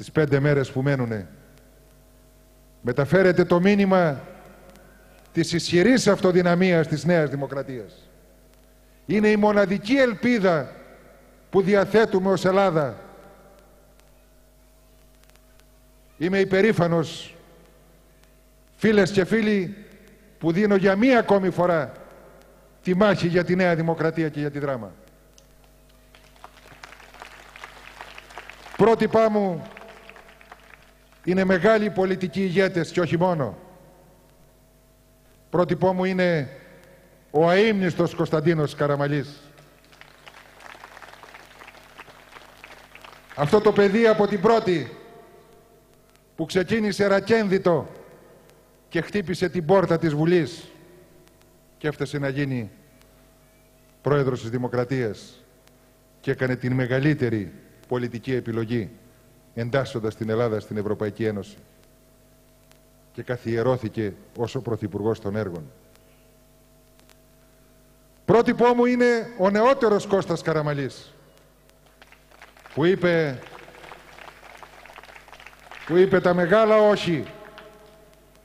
στις 5 μέρες που μένουνε. Μεταφέρετε το μήνυμα της ισχυρής αυτοδυναμίας της Νέας Δημοκρατίας. Είναι η μοναδική ελπίδα που διαθέτουμε ως Ελλάδα. Είμαι υπερήφανος, φίλες και φίλοι, που δίνω για μία ακόμη φορά τη μάχη για τη Νέα Δημοκρατία και για τη Δράμα. Πρότυπά μου είναι μεγάλοι πολιτικοί ηγέτες και όχι μόνο. Πρότυπό μου είναι ο αείμνηστος Κωνσταντίνος Καραμανλής. Αυτό το παιδί από την πρώτη που ξεκίνησε ρακένδυτο και χτύπησε την πόρτα της Βουλής και έφτασε να γίνει πρόεδρος της Δημοκρατίας και έκανε την μεγαλύτερη πολιτική επιλογή εντάσσοντας την Ελλάδα στην Ευρωπαϊκή Ένωση και καθιερώθηκε ως ο Πρωθυπουργός των Έργων. Πρότυπό μου είναι ο νεότερος Κώστας Καραμανλής που είπε τα μεγάλα όχι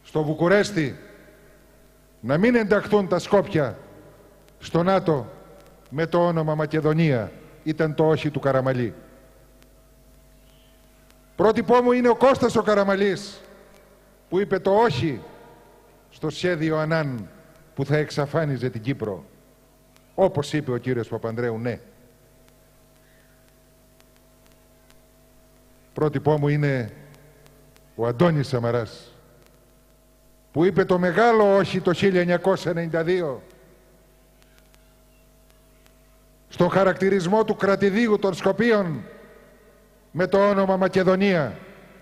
στο Βουκουρέστι να μην ενταχθούν τα Σκόπια στο ΝΑΤΟ με το όνομα Μακεδονία. Ήταν το όχι του Καραμανλή. Πρότυπό μου είναι ο Κώστας ο Καραμανλής που είπε το όχι στο σχέδιο Ανάν που θα εξαφάνιζε την Κύπρο. Όπως είπε ο κύριος Παπανδρέου, ναι. Πρότυπό μου είναι ο Αντώνης Σαμαράς που είπε το μεγάλο όχι το 1992 στον χαρακτηρισμό του κρατηδίου των Σκοπίων με το όνομα Μακεδονία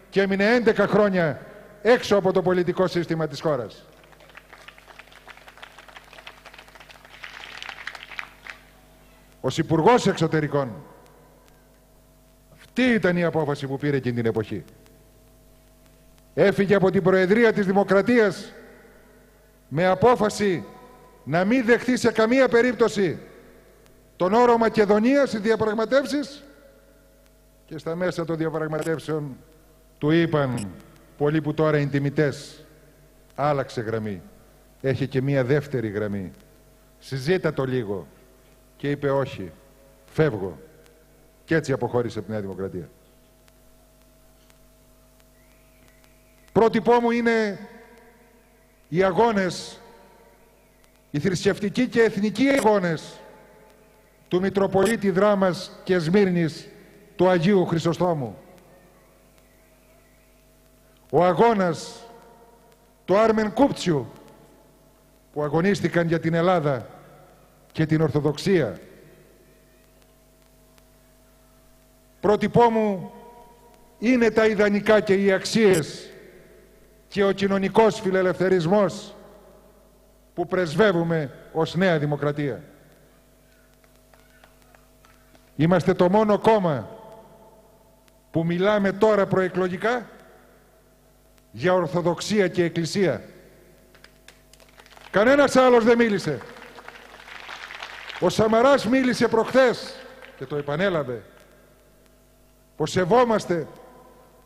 και έμεινε 11 χρόνια έξω από το πολιτικό σύστημα της χώρας. Ως Υπουργός Εξωτερικών, αυτή ήταν η απόφαση που πήρε εκείνη την εποχή. Έφυγε από την Προεδρία της Δημοκρατίας με απόφαση να μην δεχθεί σε καμία περίπτωση τον όρο Μακεδονία στις διαπραγματεύσεις και στα μέσα των διαπραγματεύσεων του είπαν πολλοί που τώρα είναι τιμητές, άλλαξε γραμμή, έχει και μία δεύτερη γραμμή, συζήτα το λίγο και είπε όχι, φεύγω, και έτσι αποχώρησε από τη Νέα Δημοκρατία. Πρότυπό μου είναι οι αγώνες, οι θρησκευτικοί και εθνικοί αγώνες του Μητροπολίτη Δράμας και Σμύρνης του Αγίου Χρυσοστόμου. Ο αγώνας του Άρμεν Κούπτσιου που αγωνίστηκαν για την Ελλάδα και την Ορθοδοξία. Πρότυπό μου είναι τα ιδανικά και οι αξίες και ο κοινωνικός φιλελευθερισμός που πρεσβεύουμε ως Νέα Δημοκρατία. Είμαστε το μόνο κόμμα που μιλάμε τώρα προεκλογικά για Ορθοδοξία και Εκκλησία. Κανένας άλλος δεν μίλησε. Ο Σαμαράς μίλησε προχθές και το επανέλαβε πως σεβόμαστε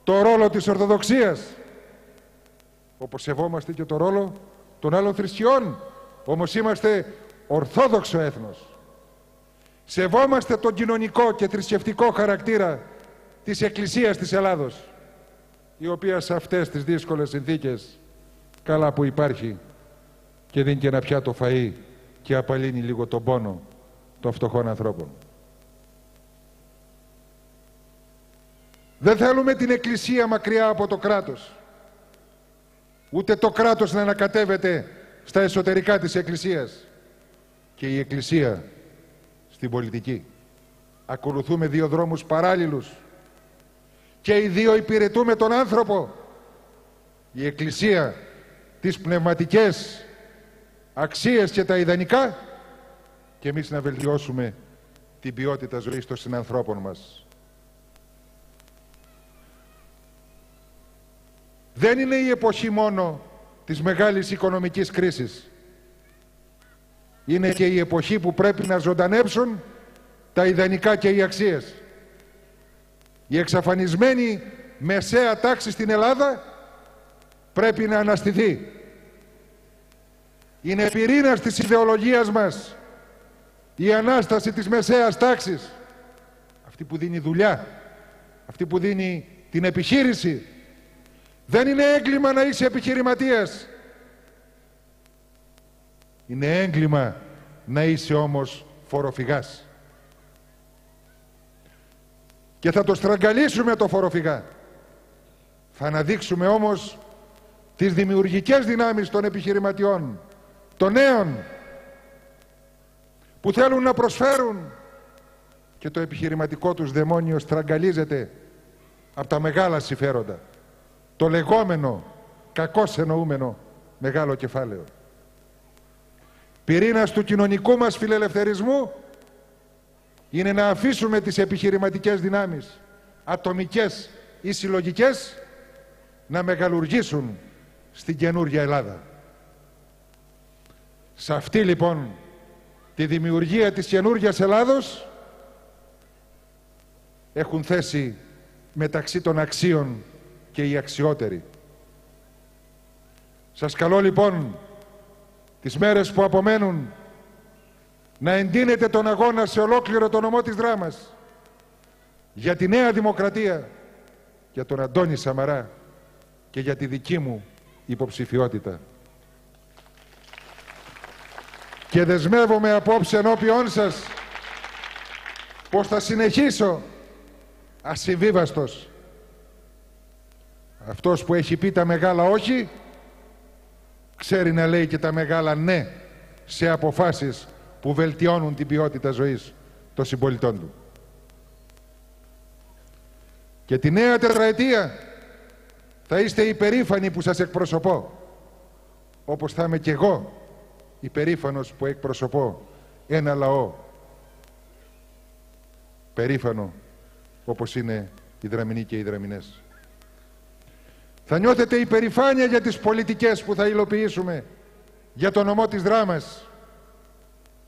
το ρόλο της Ορθοδοξίας, όπως σεβόμαστε και το ρόλο των άλλων θρησκειών, όμως είμαστε ορθόδοξο έθνος. Σεβόμαστε τον κοινωνικό και θρησκευτικό χαρακτήρα της Εκκλησίας της Ελλάδος, η οποία σε αυτές τις δύσκολες συνθήκες καλά που υπάρχει και δίνει και ένα πιάτο φαΐ και απαλύνει λίγο τον πόνο των φτωχών ανθρώπων. Δεν θέλουμε την Εκκλησία μακριά από το κράτος, ούτε το κράτος να ανακατεύεται στα εσωτερικά της Εκκλησίας και η Εκκλησία στην πολιτική. Ακολουθούμε δύο δρόμους παράλληλους και οι δύο υπηρετούμε τον άνθρωπο. Η Εκκλησία τις πνευματικές αξίες και τα ιδανικά και εμείς να βελτιώσουμε την ποιότητα ζωής των συνανθρώπων μας. Δεν είναι η εποχή μόνο της μεγάλης οικονομικής κρίσης. Είναι και η εποχή που πρέπει να ζωντανέψουν τα ιδανικά και οι αξίες. Η εξαφανισμένη μεσαία τάξη στην Ελλάδα πρέπει να αναστηθεί. Είναι πυρήνας της ιδεολογίας μας η Ανάσταση της μεσαίας τάξης, αυτή που δίνει δουλειά, αυτή που δίνει την επιχείρηση. Δεν είναι έγκλημα να είσαι επιχειρηματίας. Είναι έγκλημα να είσαι όμως φοροφυγάς. Και θα το στραγγαλίσουμε το φοροφυγά. Θα αναδείξουμε όμως τις δημιουργικές δυνάμεις των επιχειρηματιών, των νέων, που θέλουν να προσφέρουν, και το επιχειρηματικό τους δαιμόνιο στραγγαλίζεται από τα μεγάλα συμφέροντα, το λεγόμενο κακώς εννοούμενο μεγάλο κεφάλαιο. Πυρήνας του κοινωνικού μας φιλελευθερισμού είναι να αφήσουμε τις επιχειρηματικές δυνάμεις, ατομικές ή συλλογικές, να μεγαλουργήσουν στην καινούργια Ελλάδα. Σε αυτή λοιπόν τη δημιουργία της καινούργιας Ελλάδος έχουν θέση μεταξύ των αξίων και οι αξιότεροι. Σας καλώ λοιπόν τις μέρες που απομένουν να εντείνετε τον αγώνα σε ολόκληρο το νομό της Δράμας για τη Νέα Δημοκρατία, για τον Αντώνη Σαμαρά και για τη δική μου υποψηφιότητα. Και δεσμεύομαι απόψε ενώπιόν σας πως θα συνεχίσω ασυμβίβαστος. Αυτός που έχει πει τα μεγάλα όχι, ξέρει να λέει και τα μεγάλα ναι σε αποφάσεις που βελτιώνουν την ποιότητα ζωής των συμπολιτών του. Και τη νέα τετραετία θα είστε υπερήφανοι που σας εκπροσωπώ, όπως θα είμαι κι εγώ υπερήφανος που εκπροσωπώ ένα λαό περήφανο όπως είναι οι Δραμηνοί και οι Δραμηνές. Θα νιώθετε υπερηφάνεια για τις πολιτικές που θα υλοποιήσουμε για το νομό της Δράμας,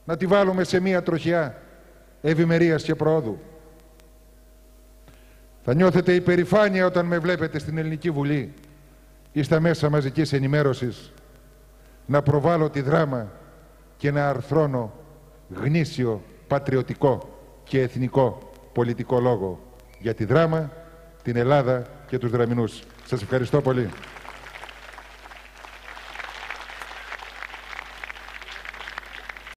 να τη βάλουμε σε μία τροχιά ευημερίας και προόδου. Θα νιώθετε υπερηφάνεια όταν με βλέπετε στην Ελληνική Βουλή ή στα μέσα μαζικής ενημέρωσης να προβάλλω τη Δράμα και να αρθρώνω γνήσιο, πατριωτικό και εθνικό πολιτικό λόγο για τη Δράμα, την Ελλάδα και τους Δραμηνούς. Σας ευχαριστώ πολύ.